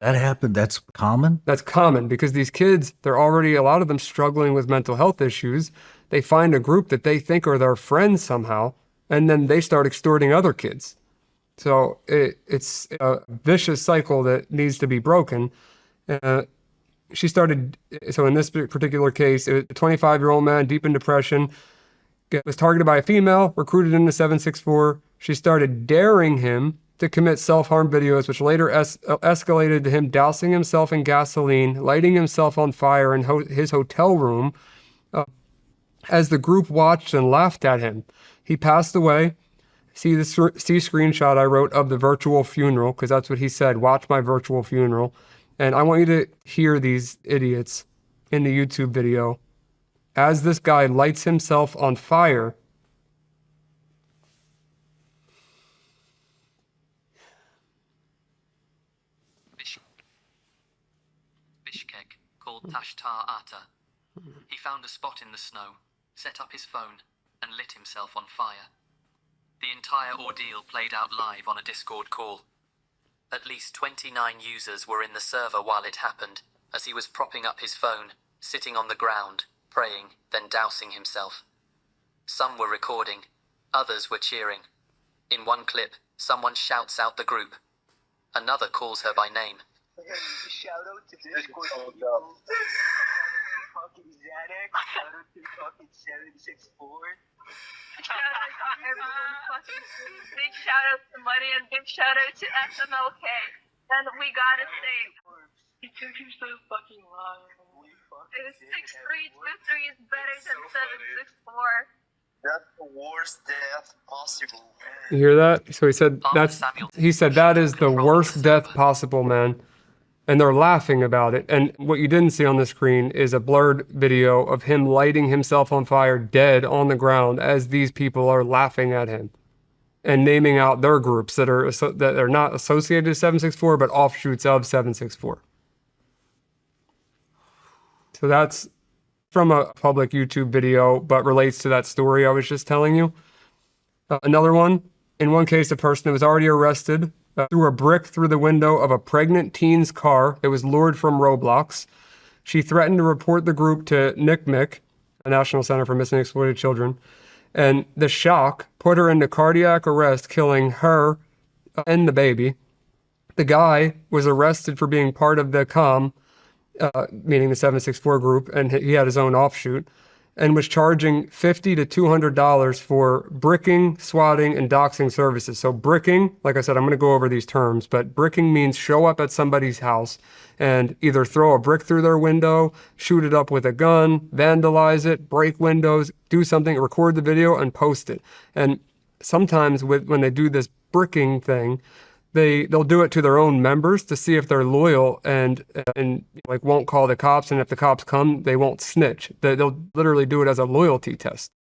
That happened. That's common. That's common because these kids, they're already, a lot of them struggling with mental health issues. They find a group that they think are their friends somehow, and then they start extorting other kids. So it's a vicious cycle that needs to be broken. Uh, she started, so in this particular case, a 25-year-old man deep in depression was targeted by a female, recruited into 764. She started daring him to commit self-harm videos, which later escalated to him dousing himself in gasoline, lighting himself on fire in his hotel room. As the group watched and laughed at him, he passed away. See screenshot I wrote of the virtual funeral, because that's what he said. Watch my virtual funeral. And I want you to hear these idiots in the YouTube video as this guy lights himself on fire. Bishkek, called Tashtar Ata. He found a spot in the snow, set up his phone, and lit himself on fire. The entire ordeal played out live on a Discord call. At least 29 users were in the server while it happened, as he was propping up his phone, sitting on the ground, praying, then dousing himself. Some were recording, others were cheering. In one clip, someone shouts out the group. Another calls her by name. Shout out to Discord people. Fucking Xanax. Shout out to fucking 764. Shout out to everyone fucking. Big shout out to Money and big shout out to SMLK. And we gotta say, It took him so fucking long. it is 6323 is better than 764. That's the worst death possible. You hear that? So he said that is the worst death possible, man. And they're laughing about it. And what you didn't see on the screen is a blurred video of him lighting himself on fire dead on the ground as these people are laughing at him and naming out their groups that are not associated to 764 but offshoots of 764. So that's from a public YouTube video, but relates to that story I was just telling you. Another one, in one case, a person who was already arrested threw a brick through the window of a pregnant teen's car that was lured from Roblox. She threatened to report the group to NCMEC, the National Center for Missing and Exploited Children, and the shock put her into cardiac arrest, killing her and the baby. The guy was arrested for being part of the COM, meaning the 764 group, and he had his own offshoot, and was charging $50 to $200 for bricking, swatting, and doxing services. So bricking, like I said, I'm going to go over these terms, but bricking means show up at somebody's house and either throw a brick through their window, shoot it up with a gun, vandalize it, break windows, do something, record the video, and post it. And sometimes when they do this bricking thing, they'll do it to their own members to see if they're loyal and like won't call the cops, and if the cops come, they won't snitch. They'll literally do it as a loyalty test.